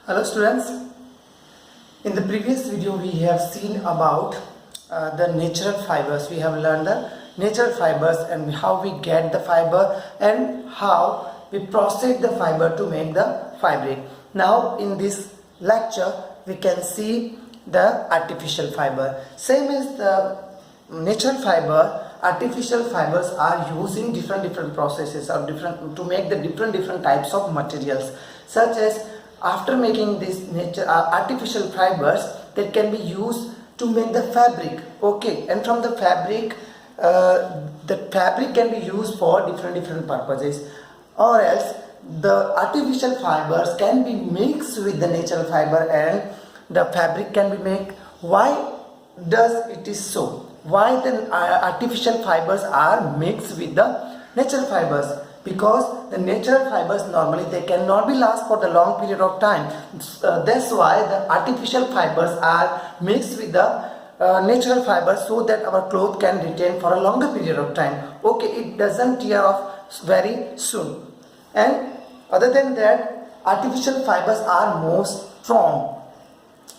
Hello students, in the previous video we have seen about the natural fibers. We have learned the natural fibers and how we get the fiber and how we process the fiber to make the fabric. Now in this lecture we can see the artificial fiber. Same as the natural fiber, artificial fibers are used in different processes or different to make the different types of materials, such as after making these artificial fibers that can be used to make the fabric. Okay, and from the fabric can be used for different purposes, or else the artificial fibers can be mixed with the natural fiber and the fabric can be made. Why does it is so? Why the artificial fibers are mixed with the natural fibers? Because the natural fibers normally they cannot be last for the long period of time. That's why the artificial fibers are mixed with the natural fibers, so that our cloth can retain for a longer period of time. Okay, it doesn't tear off very soon. And other than that, artificial fibers are more strong.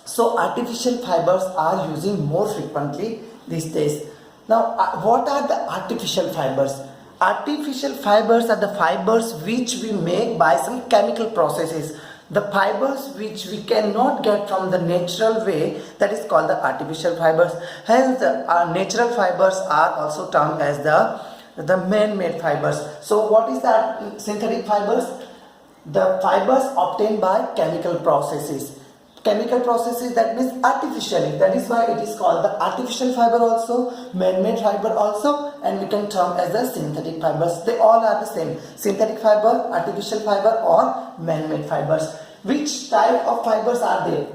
So artificial fibers are using more frequently these days. Now, what are the artificial fibers? Artificial fibers are the fibers which we make by some chemical processes. The fibers which we cannot get from the natural way, that is called the artificial fibers. Hence, our natural fibers are also termed as the man-made fibers. So, what is that synthetic fibers? The fibers obtained by chemical processes. Chemical processes, that means artificially, that is why it is called the artificial fiber also, man-made fiber also, and we can term as the synthetic fibers. They all are the same: synthetic fiber, artificial fiber, or man-made fibers. Which type of fibers are they?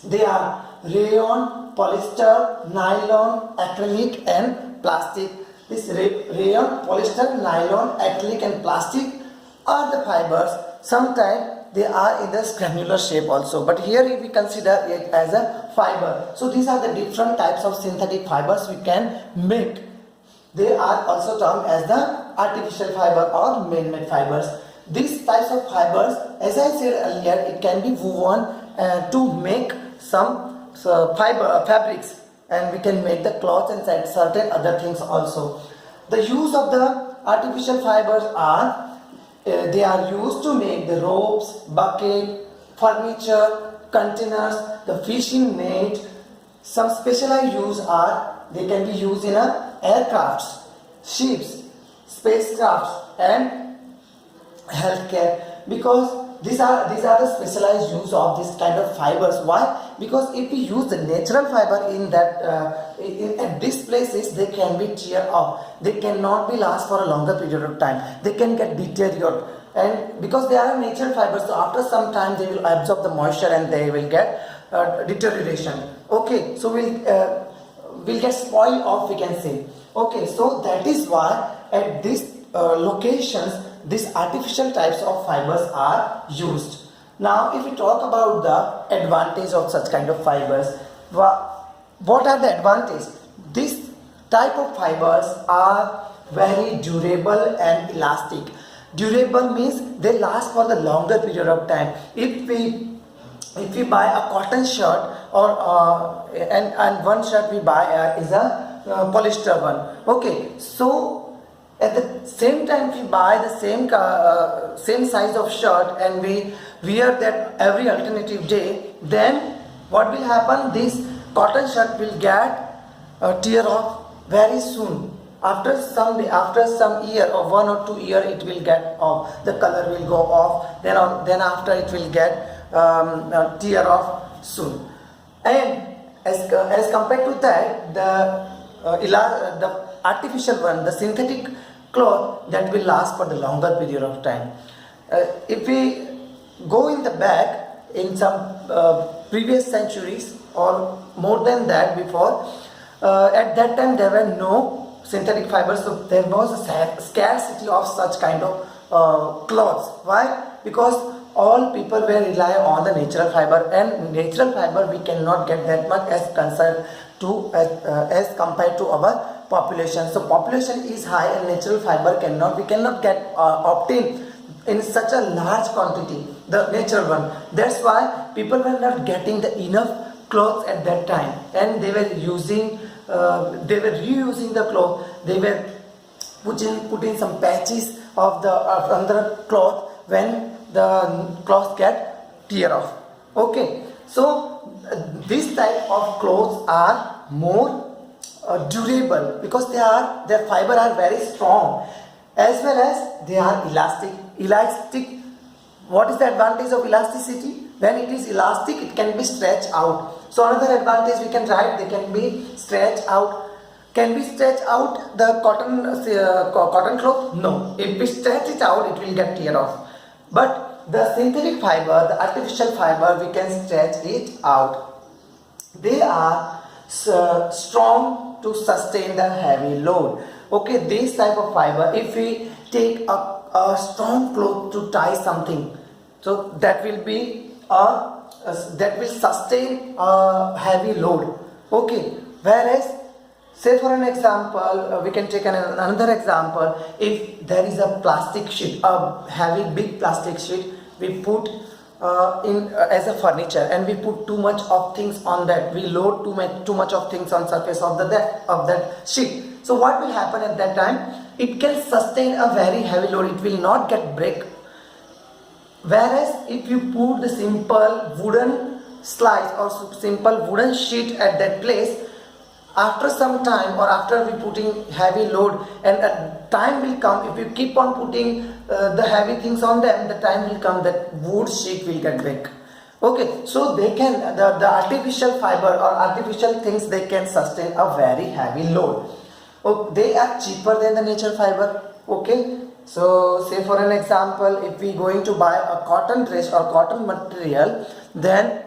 They are rayon, polyester, nylon, acrylic and plastic. This rayon, polyester, nylon, acrylic and plastic are the fibers. Sometimes they are in the granular shape also, but here we consider it as a fiber. So these are the different types of synthetic fibers we can make. They are also termed as the artificial fiber or man-made fibers. These types of fibers, as I said earlier, it can be woven to make some fabrics, and we can make the cloths and certain other things also. The use of the artificial fibers are they are used to make the ropes, bucket, furniture, containers, the fishing net. Some specialized use are they can be used in aircrafts, ships, spacecrafts, and healthcare. Because these are the specialized use of this kind of fibers. Why? Because if we use the natural fiber in that at these places, they can be tear off. They cannot be last for a longer period of time. They can get deteriorated, and because they are natural fibers, so after some time they will absorb the moisture and they will get deterioration. Okay, so we'll get spoiled off, we can say. Okay, so that is why at these locations these artificial types of fibers are used. Now, if we talk about the advantage of such kind of fibers, what are the advantages? This type of fibers are very durable and elastic. Durable means they last for the longer period of time. If we buy a cotton shirt or and one shirt we buy is a polyester one. Okay, so at the same time, if we buy the same size of shirt and we wear that every alternative day, then what will happen? This cotton shirt will get tear off very soon. After some year or 1 or 2 year, it will get off. The color will go off. Then after it will get tear off soon. And as compared to that, the artificial one, the synthetic cloth, that will last for the longer period of time. If we go in the back in some previous centuries or more than that before, at that time there were no synthetic fibers, so there was a scarcity of such kind of cloths. Why? Because all people were rely on the natural fiber, and natural fiber we cannot get that much as compared to our population. So population is high and natural fiber we cannot get obtain in such a large quantity, the natural one. That's why people were not getting the enough clothes at that time, and they were reusing the cloth. They were putting some patches of the under cloth when the cloth get tear off. Okay, so this type of clothes are more durable because their fiber are very strong, as well as they are elastic. What is the advantage of elasticity? When it is elastic, it can be stretched out. So another advantage we can write, they can be stretched out. Can we stretch out the cotton cloth? No. If we stretch it out, it will get tear off. But the synthetic fiber, the artificial fiber, we can stretch it out. They are strong to sustain the heavy load. Okay, this type of fiber, if we take a strong cloth to tie something, so that will be that will sustain a heavy load. Okay, whereas say for an example, we can take another example. If there is a plastic sheet, a heavy big plastic sheet, we put in as a furniture, and we put too much of things on that. We load too much of things on surface of that sheet. So what will happen at that time? It can sustain a very heavy load. It will not get break. Whereas if you put the simple wooden slice or simple wooden sheet at that place, after some time or after we putting heavy load, and a time will come, if you keep on putting the heavy things on them, the time will come that wood sheet will get break. Okay, so they can, the artificial fiber or artificial things, they can sustain a very heavy load. They are cheaper than the natural fiber. Okay, so say for an example, if we going to buy a cotton dress or cotton material, then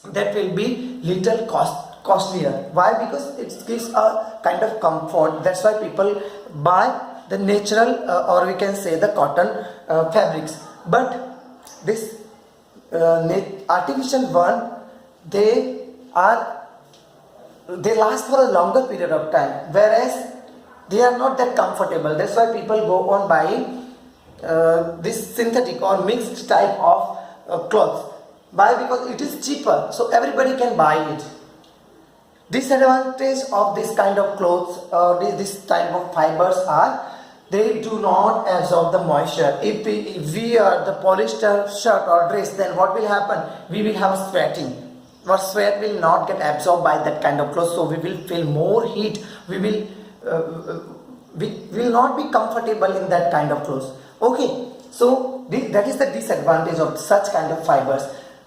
that will be little costlier. Why? Because it gives a kind of comfort. That's why people buy the natural or we can say the cotton fabrics. But this artificial one, they last for a longer period of time, whereas they are not that comfortable. That's why people go on buying this synthetic or mixed type of clothes. Why? Because it is cheaper, so everybody can buy it. Disadvantage of this kind of clothes or this type of fibers are they do not absorb the moisture. If we wear the polyester shirt or dress, then what will happen? We will have sweating. Our sweat will not get absorbed by that kind of clothes, so we will feel more heat. We will not be comfortable in that kind of clothes. Okay, so that is the disadvantage of such kind of fibers.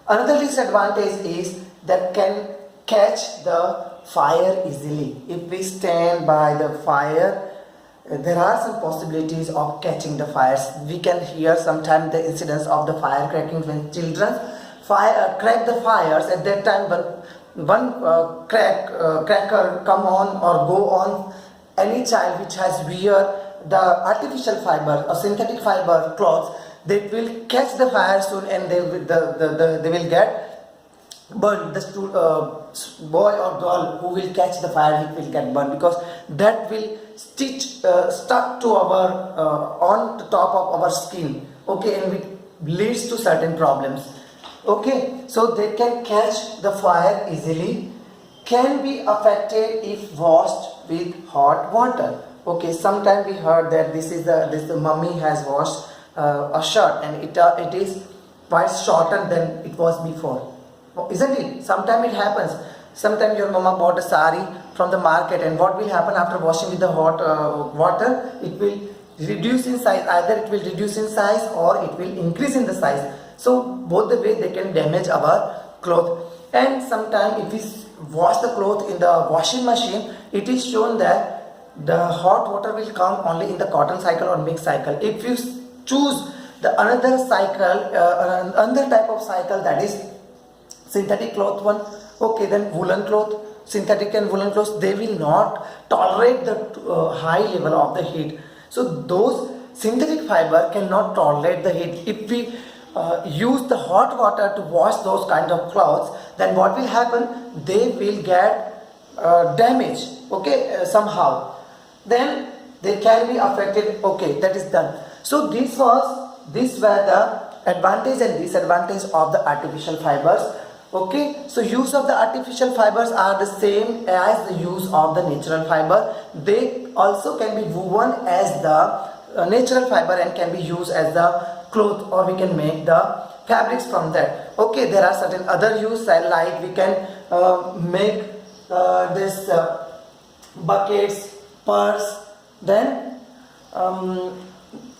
Another disadvantage is that can catch the fire easily. If we stand by the fire, there are some possibilities of catching the fires. We can hear sometimes the incidents of the fire cracking when children crack the fires. At that time, one cracker come on or go on any child which has wear the artificial fiber or synthetic fiber clothes, they will catch the fire soon, and they will get burned. The boy or girl who will catch the fire, he will get burned, because that will stuck to our on the top of our skin. Okay, and it leads to certain problems. Okay, so they can catch the fire easily, can be affected if washed with hot water. Okay, sometimes we heard that the mummy has washed a shirt, and it is quite shorter than it was before. Isn't it? Sometimes it happens. Sometimes your mama bought a sari from the market, and what will happen after washing with the hot water? It will reduce in size. Either it will reduce in size or it will increase in the size. So both the way they can damage our cloth. And sometimes if we wash the cloth in the washing machine, it is shown that the hot water will come only in the cotton cycle or mixed cycle. If you choose the another cycle, another type of cycle, that is synthetic cloth one, okay, then woolen cloth, synthetic and woolen clothes, they will not tolerate the high level of the heat. So those synthetic fiber cannot tolerate the heat. If we use the hot water to wash those kind of clothes, then what will happen? They will get damaged, okay, somehow. Then they can be affected. Okay, that is done. So this was these were the advantage and disadvantage of the artificial fibers. Okay, so use of the artificial fibers are the same as the use of the natural fiber. They also can be woven as the natural fiber and can be used as the cloth, or we can make the fabrics from that. Okay, there are certain other use like we can make this buckets, purse, then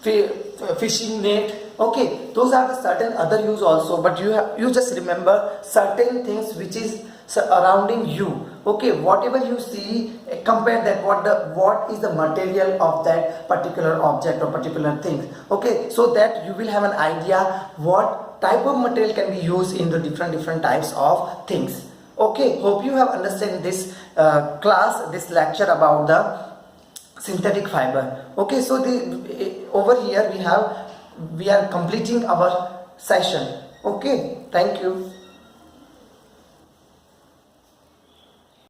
fishing net. Okay, those are the certain other use also, but you just remember certain things which is surrounding you. Okay, whatever you see, compare that what is the material of that particular object or particular thing. Okay, so that you will have an idea what type of material can be used in the different types of things. Okay, hope you have understand this this lecture about the synthetic fiber. Okay, so over here we are completing our session. Okay, thank you.